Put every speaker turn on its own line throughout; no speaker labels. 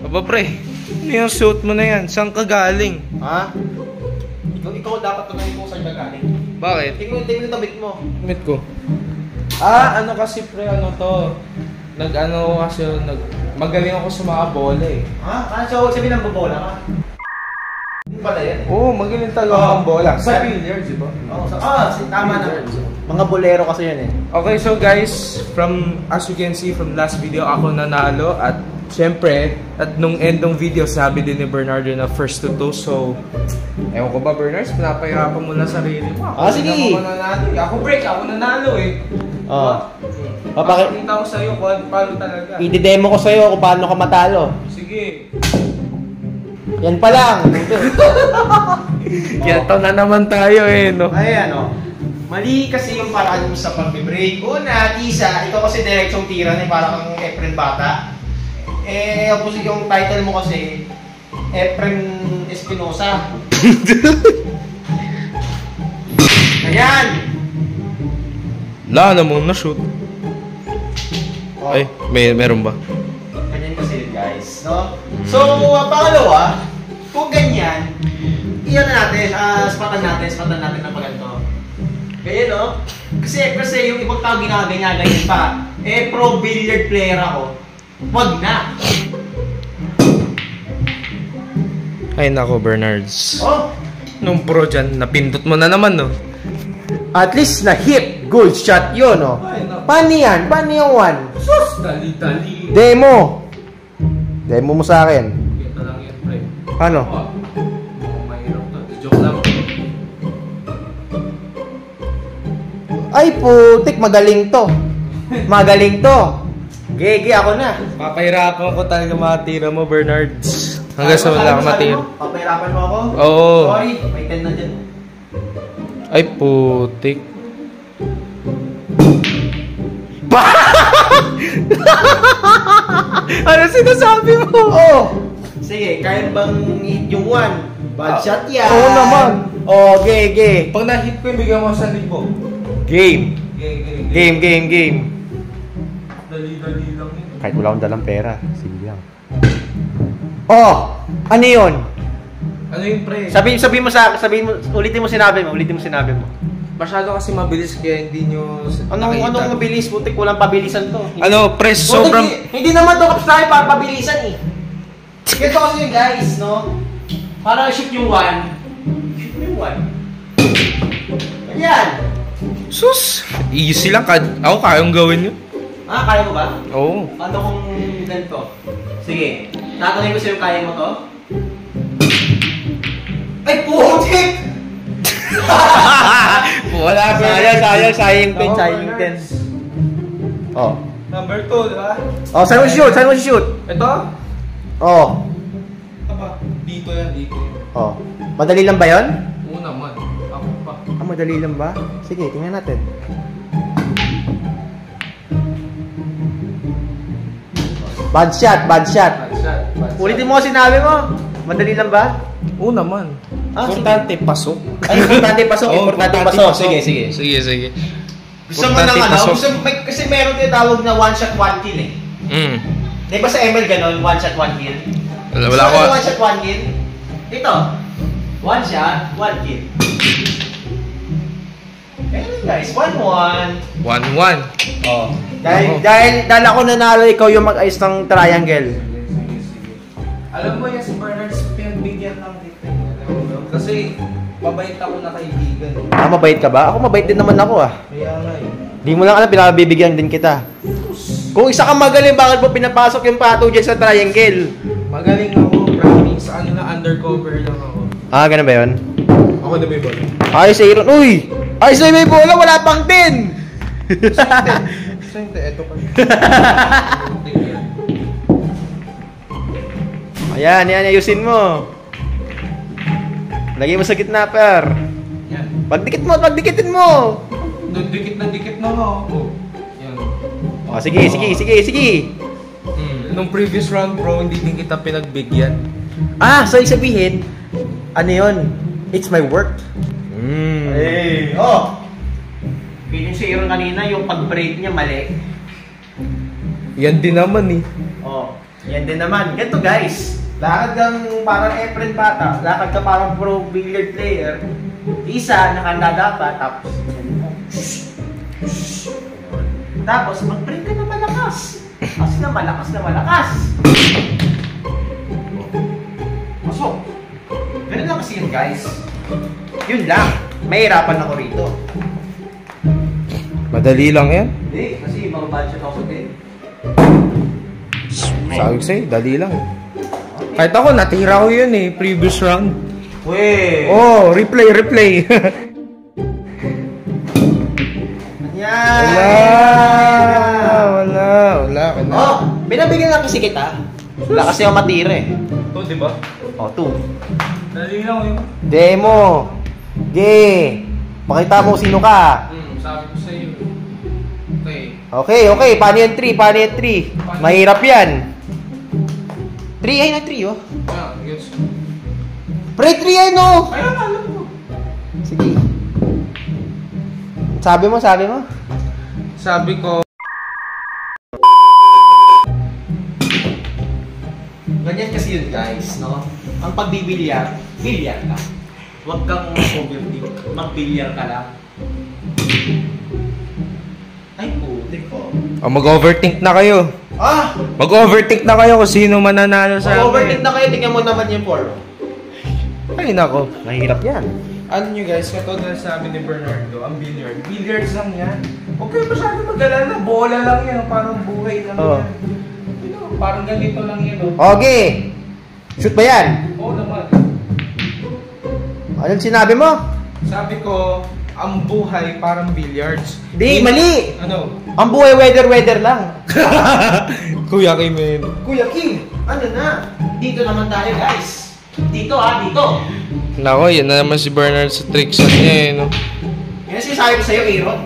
Aba pre, ano yung suit mo na yan? Saan ka galing?
Ha? Ikaw dapat tuloy kung saan ka galing.
Bakit?
Tingnan yung tabit mo.
Mit ko. Ah, ano kasi pre, ano to? Magaling ako sa mga bola eh.
Ha? So, sabi ng babola ka? Hindi pala yan eh.
Oo, magaling talaga ang bola. Sa billiards, di ba?
Oo, tama na. Mga bolero kasi yan eh.
Okay, so guys, as you can see from last video, ako nanalo at syempre, at nung end ng video, sabi din ni Bernardo na first to two. So, ewan ko ba Bernardo, pinapahirapan mo na sarili mo.
Sige.
Ako break, ako nanalo eh. Papakita ko sa'yo kung paano talaga.
I-demo ko sa'yo kung paano ka matalo.
Sige.
Yan pa lang.
Yan to na naman tayo eh, no?
Ay, ano. Mali kasi yung paraan mo sa pag-break. Una, Tisa, ikaw kasi diretsong tira na parang kang Efren Bata. Opposite yung title mo kasi, Efren Espinosa. Ayan!
Wala namang na-shoot. Ay, meron ba?
Ganyan kasi guys, no? So, pangalawa, kung ganyan, iyan na natin, spatan natin ng paganto. Ganyan, no? Kasi yung ibang tao ginaganyan pa. Pro billiard player ako. Wag na!
Ay nako, Bernards.
Oh!
Nung pro dyan, napindot mo na naman, no?
At least na-hit. Good shot yun, no? Paano yan? Paano yung one?
Sus! Dali-dali.
Demo! Demo mo sa akin.
Ito lang yan, pre.
Paano?
Mahirap to. Joke lang.
Ay, putik. Magaling to. Magaling to. Gege, ako na.
Papahirapan ko talaga matira mo, Bernards. Hanggang sa wala akong matira.
Papahirapan mo ako?
Oo.
Sorry, may 10 na dyan.
Ay, putik.
Ano sinasabi mo? Oo. Sige, kaya bang hit yung 1? Bad shot yan.
Oo naman.
Oh, gege.
Pag na-hit ko, bigyan mo 1,000.
Game. Game.
Dali-dali lang yun.
Kahit wala akong dalang pera. Sige lang. Oh! Ano yun?
Ano yung pre?
Sabihin mo, ulitin mo sinabi mo.
Masyado kasi mabilis kaya hindi nyo
Anong mabilis? Butik, walang pabilisan to.
Ano, pre, sobrang...
Hindi naman to kaps tayo para pabilisan eh. Ganito kasi yun guys, no? Para shoot yung 1. Shoot yung 1. Ayan!
Sus! Easy lang. Ako kayang gawin yun.
Ah, kaya mo ba?
Oo.
Ano kung ganito? Sige. Tatanungin ko sa'yo, kaya mo to? Ay, putik!
Wala ba?
Sayang 10. Oh.
Number 2, di ba?
Oh, saan mo shoot?
Ito?
Oh.
Ito ba? Dito yan.
Oh. Madali lang ba yun?
Oo naman. Ako pa.
Ah, madali lang ba? Sige, tingnan natin. Bad shot. Ulitin mo kasi sinabi mo. Madali lang ba?
Oo naman. Importante, pasok.
Ay, importante pasok. Importante pasok.
Sige.
Gusto mo nang ano? Kasi meron tinatawag na one shot, one kill eh. Di ba sa ML ganon? One shot, one kill?
Wala ko.
One shot, one kill? Ito. One shot, one kill. Ayun guys, 1-1.
1-1.
Oh. Dahil ako nanalo, ikaw yung mag-ayos ng triangle.
Sige. Alam mo yan si Bernards, pinagbigyan lang kita. Kasi mabait ako na kaibigan.
Ah, mabait ka ba? Ako mabait din naman ako ah.
Kaya nga eh.
Di mo lang alam, pinabibigyan din kita. Kung isa kang magaling, bakit mo pinapasok yung pato dyan sa triangle?
Magaling ako, promise. Ano na, undercover lang ako.
Ah, ganun ba yun?
Ako na ba yun?
Ayos sa Aaron. Uy! Ayos na may bola, wala pang 10!
Sente, eto pa.
Ayan, ayusin mo. Lagay mo sa gitna, per.
Yan.
Pagdikitin mo.
Dikit na ako. Yan.
Oh, sige.
Nung previous round, bro, hindi din kita pinagbigyan.
Ah, so sabihin, ano yun? It's my work. Hey, oh. Feeling si Aaron kanina, yung pag-break niya mali.
Yan din naman eh.
Oh. Yan din naman. Ganito guys. Lakad kang parang Efren bata. Lakad ka parang pro billiard player. Isa, nakanda dapat. Tapos, mag-break ka na malakas. Kasi na malakas na malakas. Pasok. Ganun lang kasi yun guys. Yun lang. Mahirapan ako rito.
Madali lang yan.
Hindi, kasi mga budget ako sa din.
Sabi ko sa'yo, dali lang. Kahit ako, natira ko yun eh, previous round.
Weh!
Oh, replay.
Yan!
Wala.
Oh, binabigyan lang kasi kita. Wala kasi ako matira eh.
Ito, di ba?
Oh, 2.
Dali lang yun.
Demo! Ge! Pakita mo sino ka.
Sabi ko sa'yo. Okay.
Okay. Paano yan 3? Mahirap yan. 3 ay na 3 oh.
Yeah, yes.
Pre 3 ay no!
Ayun, alam mo.
Sige. Sabi mo.
Sabi ko,
ganyan kasi yun guys, no? Ang pagbibilyar, bilyar ka. Huwag kang overthink, magbilyar ka lang. Ay puti ko.
mag-overthink na kayo. Mag-overthink na kayo kung sino mananalo sa
Mag-overthink na kayo, tingnan mo naman yung 4.
Ay, nako.
Mahirap yan.
Ano nyo guys, katulad sabi ni Bernardo, ang billiard. Billiards lang yan. Huwag kayo masyado mag-alala. Bola lang yan. Parang buhay lang yan. You know, parang ganito lang yan.
Okay. Shoot ba yan?
Oo naman.
Anong sinabi mo?
Sabi ko, ang buhay parang billiards.
Di, mali!
Ano?
Ang buhay weather lang.
Kuya Kim yun.
Kuya Kim, ano na? Dito naman tayo guys. Dito.
Nako, yan na naman si Bernard sa tricks niya eh, no?
Yan sinasabi ko sa'yo, Aaron.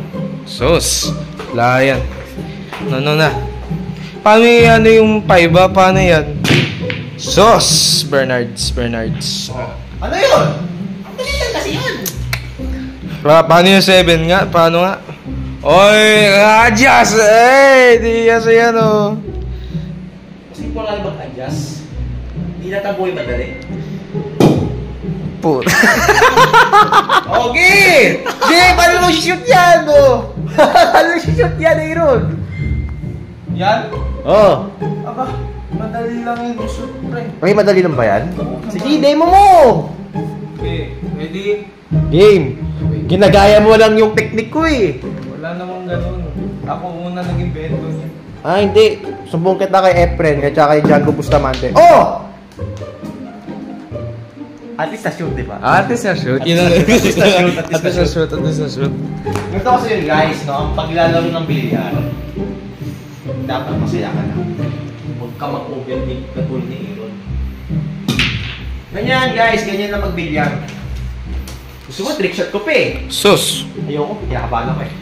Sus, wala yan. Ano na? Paano ano yung 5 ba? Paano yan? Sus, Bernards.
Ano yun? Ang dali lang kasi yun.
Paano yung 7 nga? Paano nga? Oy, adjust! Di kasi yan oh.
Kasi po lang mag-adjust. Hindi na taboy madali.
Put.
Okay! Di, paano mo shoot yan, oh? Paano mo shoot yan, Aaron?
Yan?
Oh.
Aba, madali lang yung shoot, pre.
Okay, madali lang ba yan? Sige, demo mo!
Okay, ready?
Game. Ginagaya mo lang yung technique ko eh.
Wala namang ganun. Ako una nag-invento niya.
Ah, hindi. Sumbong kita kay Efren at saka kay Django Bustamante. Oh! At least na-shoot, di ba?
At least na-shoot. At least na-shoot.
Ganito kasi yun guys, no? Ang paglalaro ng bilyar, dapat masaya ka na. Huwag ka mag-overthink katulad ni Aaron. Ganyan guys, ganyan na magbilyar. Gusto mo, trick shot ko pa eh.
Sus!
Ayoko, kinakabahan ako eh.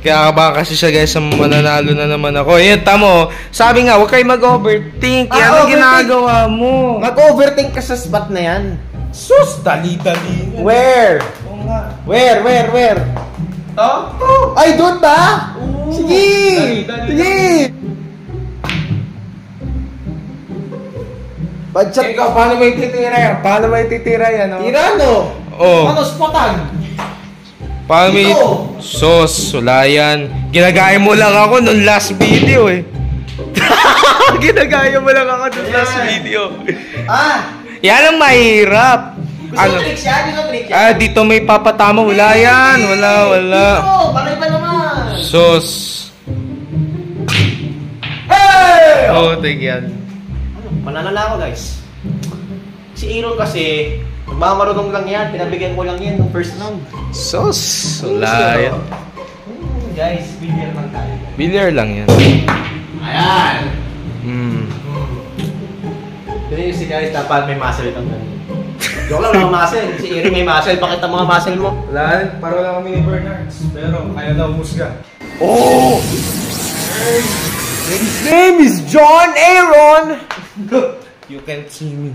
Kaya ba kasi siya guys, mananalo na naman ako. Ayan, tamo. Sabi nga, huwag kayo mag-overthink. Yan ang ginagawa mo.
Mag-overthink ka sa spot na yan.
Sus! Dali-dali.
Where?
Oo nga.
Where?
To?
Ay, doon ba?
Oo.
Sige!
Dali.
Sige! Badshot.
Ikaw, paano mo ititira yan? Paano mo ititira yan? No?
Tirano!
Oo.
Ano, spotan?
Paano mo
Ito.
Sus, wala yan. Ginagaya mo lang ako nung last video eh. Ginagaya mo lang ako nung last video.
Ah!
Yan ang mahirap.
Gusto mo tricks yan?
Dito may papatama. Wala yan. Wala.
Dito! Bakit ba naman?
Sus.
Hey!
Oh, take yan.
Mananala ako guys. Si Aaron kasi, nagmamarunong lang yan. Pinabigyan ko lang yan ng first round.
Sus. Wala yan.
Guys, billiard lang tayo.
Billiard lang yan.
Ayan! Kasi si guys, dapat may muscle kang ganun. Joke lang, walang muscle. Si Aaron may muscle. Pakita mga muscle mo.
Wala. Parang lang kami ni Bernards. Pero kaya daw musga.
Oh! His name is John Aaron!
You can't see me.